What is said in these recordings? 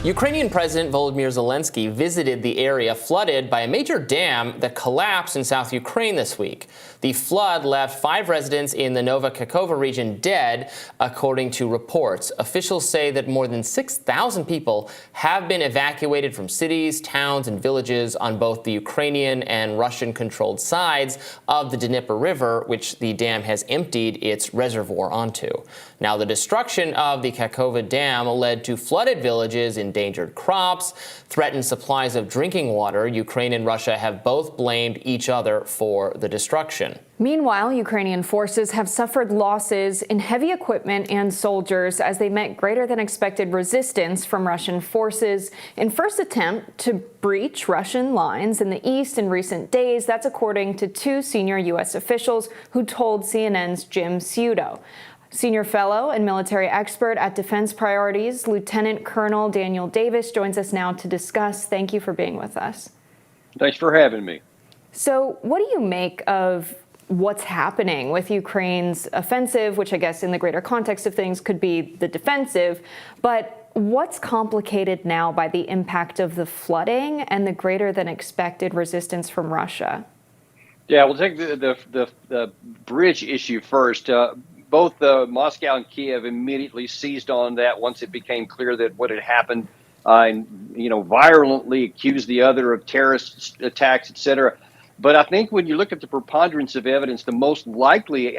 Ukrainian President Volodymyr Zelensky visited the area flooded by a major dam that collapsed in South Ukraine this week. The flood left 5 residents in the Kakhovka region dead, according to reports. Officials say that more than 6,000 people have been evacuated from cities, towns, and villages on both the Ukrainian and Russian-controlled sides of the Dnieper River, which the dam has emptied its reservoir onto. Now, the destruction of the Kakhovka dam led to flooded villages, endangered crops, threatened supplies of drinking water. Ukraine and Russia have both blamed each other for the destruction. Meanwhile, Ukrainian forces have suffered losses in heavy equipment and soldiers as they met greater than expected resistance from Russian forces in first attempt to breach Russian lines in the east in recent days. That's according to 2 senior U.S. officials who told CNN's Jim Ciuto. Senior fellow and military expert at Defense Priorities, Lieutenant Colonel Daniel Davis, joins us now to discuss. Thank you for being with us. Thanks for having me. So what do you make of what's happening with Ukraine's offensive, which I guess in the greater context of things could be the defensive, but what's complicated now by the impact of the flooding and the greater than expected resistance from Russia? Yeah, we'll take the bridge issue first. Both Moscow and Kiev immediately seized on that once it became clear that what had happened, and violently accused the other of terrorist attacks, etc. But I think when you look at the preponderance of evidence, the most likely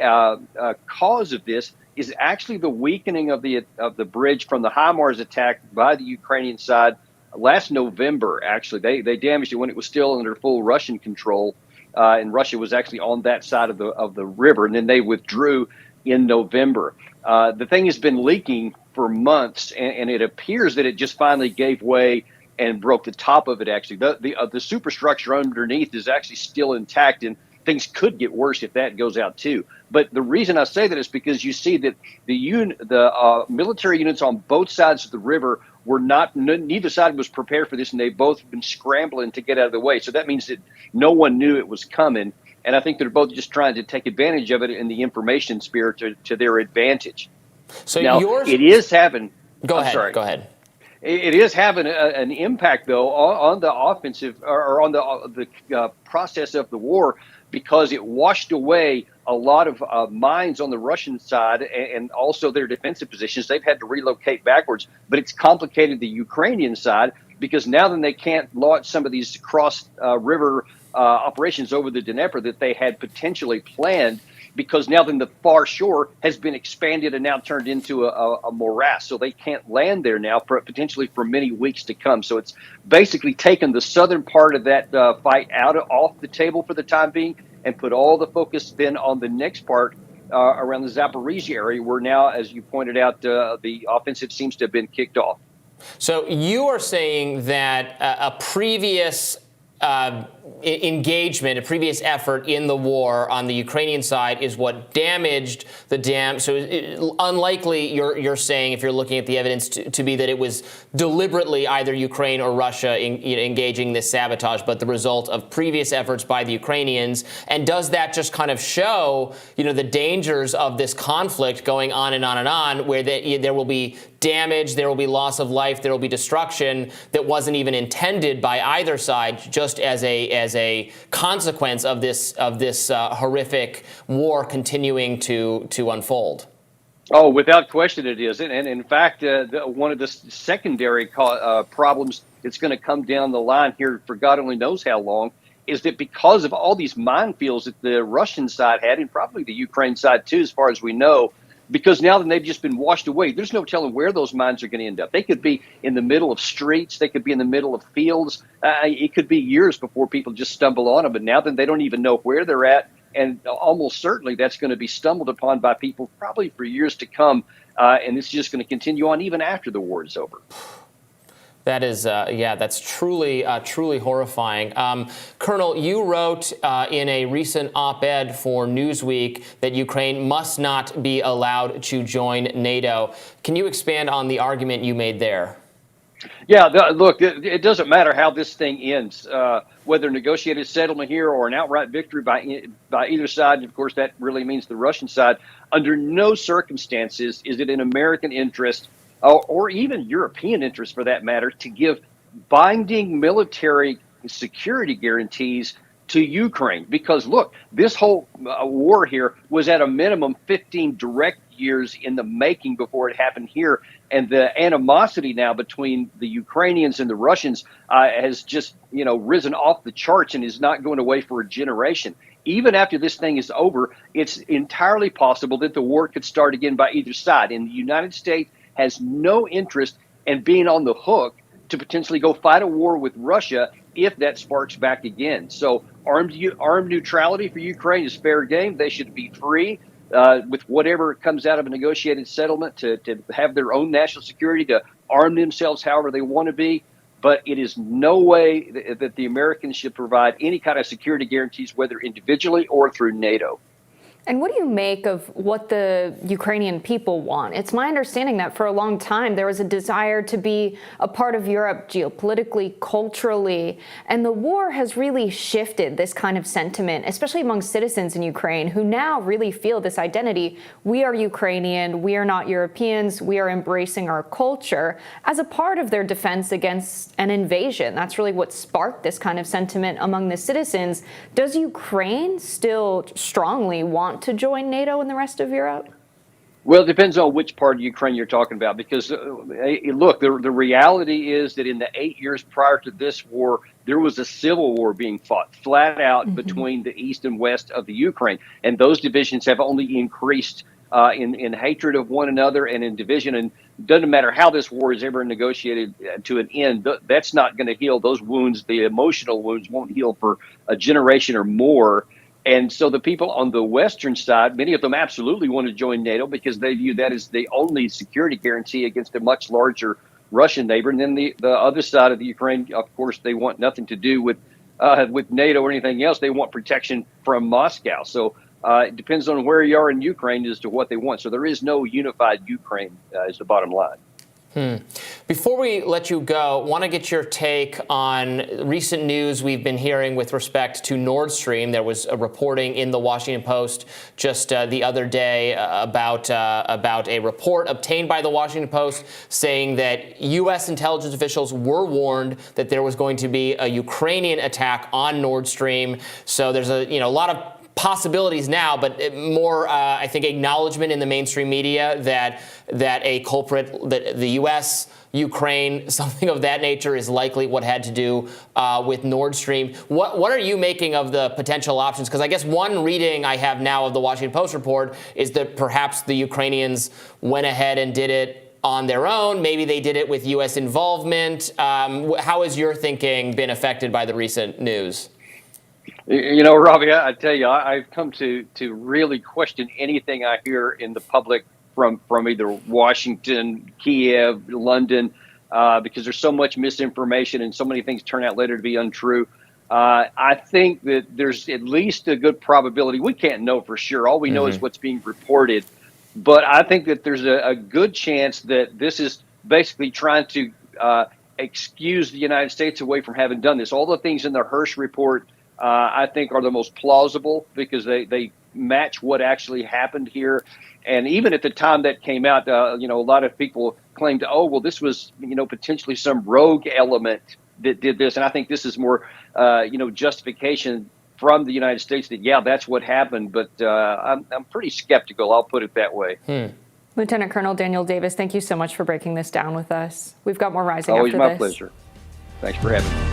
cause of this is actually the weakening of the bridge from the HIMARS attack by the Ukrainian side last November. Actually, they damaged it when it was still under full Russian control, and Russia was actually on that side of the river, and then they withdrew in November. The thing has been leaking for months, and it appears that it just finally gave way and broke the top of it. Actually, the superstructure underneath is actually still intact, and things could get worse if that goes out too. But the reason I say that is because you see that the military units on both sides of the river were neither side was prepared for this, and they both been scrambling to get out of the way. So that means that no one knew it was coming. And I think they're both just trying to take advantage of it in the information sphere to their advantage. So now, it is having. Go ahead. It is having an impact, though, on the offensive or on the process of the war, because it washed away a lot of mines on the Russian side and also their defensive positions. They've had to relocate backwards, but it's complicated the Ukrainian side because now then they can't launch some of these cross river operations over the Dnieper that they had potentially planned, because now then the far shore has been expanded and now turned into a morass. So they can't land there now potentially for many weeks to come. So it's basically taken the southern part of that fight off the table for the time being and put all the focus then on the next part around the Zaporizhia area, where now, as you pointed out, the offensive seems to have been kicked off. So you are saying that a previous engagement, a previous effort in the war on the Ukrainian side is what damaged the dam. So unlikely, you're saying, if you're looking at the evidence, to be that it was deliberately either Ukraine or Russia engaging this sabotage, but the result of previous efforts by the Ukrainians. And does that just kind of show, the dangers of this conflict going on and on and on, where there will be damage, there will be loss of life, there will be destruction that wasn't even intended by either side, just as a consequence of this horrific war continuing to unfold? Oh, without question it is. And in fact, one of the secondary problems that's going to come down the line here for God only knows how long is that because of all these minefields that the Russian side had, and probably the Ukraine side too, as far as we know, because now that they've just been washed away, there's no telling where those mines are going to end up. They could be in the middle of streets. They could be in the middle of fields. It could be years before people just stumble on them. But now then they don't even know where they're at. And almost certainly that's going to be stumbled upon by people probably for years to come. And it's just going to continue on even after the war is over. That is, that's truly horrifying. Colonel, you wrote in a recent op-ed for Newsweek that Ukraine must not be allowed to join NATO. Can you expand on the argument you made there? Yeah, look, it doesn't matter how this thing ends, whether negotiated settlement here or an outright victory by either side. Of course, that really means the Russian side. Under no circumstances is it in American interest or even European interests for that matter, to give binding military security guarantees to Ukraine. Because look, this whole war here was at a minimum 15 direct years in the making before it happened here. And the animosity now between the Ukrainians and the Russians has just, risen off the charts and is not going away for a generation. Even after this thing is over, it's entirely possible that the war could start again by either side. And the United States has no interest in being on the hook to potentially go fight a war with Russia if that sparks back again. So armed neutrality for Ukraine is fair game. They should be free with whatever comes out of a negotiated settlement to have their own national security, to arm themselves however they want to be. But it is no way that the Americans should provide any kind of security guarantees, whether individually or through NATO. And what do you make of what the Ukrainian people want? It's my understanding that for a long time there was a desire to be a part of Europe geopolitically, culturally, and the war has really shifted this kind of sentiment, especially among citizens in Ukraine who now really feel this identity. We are Ukrainian, we are not Europeans, we are embracing our culture as a part of their defense against an invasion. That's really what sparked this kind of sentiment among the citizens. Does Ukraine still strongly want to join NATO and the rest of Europe? Well, it depends on which part of Ukraine you're talking about, because look, the reality is that in the 8 years prior to this war, there was a civil war being fought flat out between the east and west of the Ukraine. And those divisions have only increased in hatred of one another and in division. And it doesn't matter how this war is ever negotiated to an end, that's not going to heal those wounds. The emotional wounds won't heal for a generation or more. And so the people on the western side, many of them absolutely want to join NATO because they view that as the only security guarantee against a much larger Russian neighbor. And then the other side of the Ukraine, of course, they want nothing to do with NATO or anything else. They want protection from Moscow. So it depends on where you are in Ukraine as to what they want. So there is no unified Ukraine is the bottom line. Before we let you go, want to get your take on recent news we've been hearing with respect to Nord Stream. There was a reporting in the Washington Post just the other day about a report obtained by the Washington Post saying that U.S. intelligence officials were warned that there was going to be a Ukrainian attack on Nord Stream. So there's a lot of possibilities now, but more, I think, acknowledgement in the mainstream media that a culprit, that the U.S., Ukraine, something of that nature is likely what had to do with Nord Stream. What are you making of the potential options? Because I guess one reading I have now of the Washington Post report is that perhaps the Ukrainians went ahead and did it on their own. Maybe they did it with U.S. involvement. How has your thinking been affected by the recent news? Robbie, I tell you, I've come to really question anything I hear in the public from either Washington, Kiev, London, because there's so much misinformation and so many things turn out later to be untrue. I think that there's at least a good probability. We can't know for sure. All we know is what's being reported. But I think that there's a good chance that this is basically trying to excuse the United States away from having done this. All the things in the Hirsch report I think are the most plausible because they match what actually happened here. And even at the time that came out, a lot of people claimed, this was, potentially some rogue element that did this. And I think this is more, justification from the United States that, that's what happened. But I'm pretty skeptical. I'll put it that way. Lieutenant Colonel Daniel Davis, thank you so much for breaking this down with us. We've got more Rising Always after this. Always my pleasure. Thanks for having me.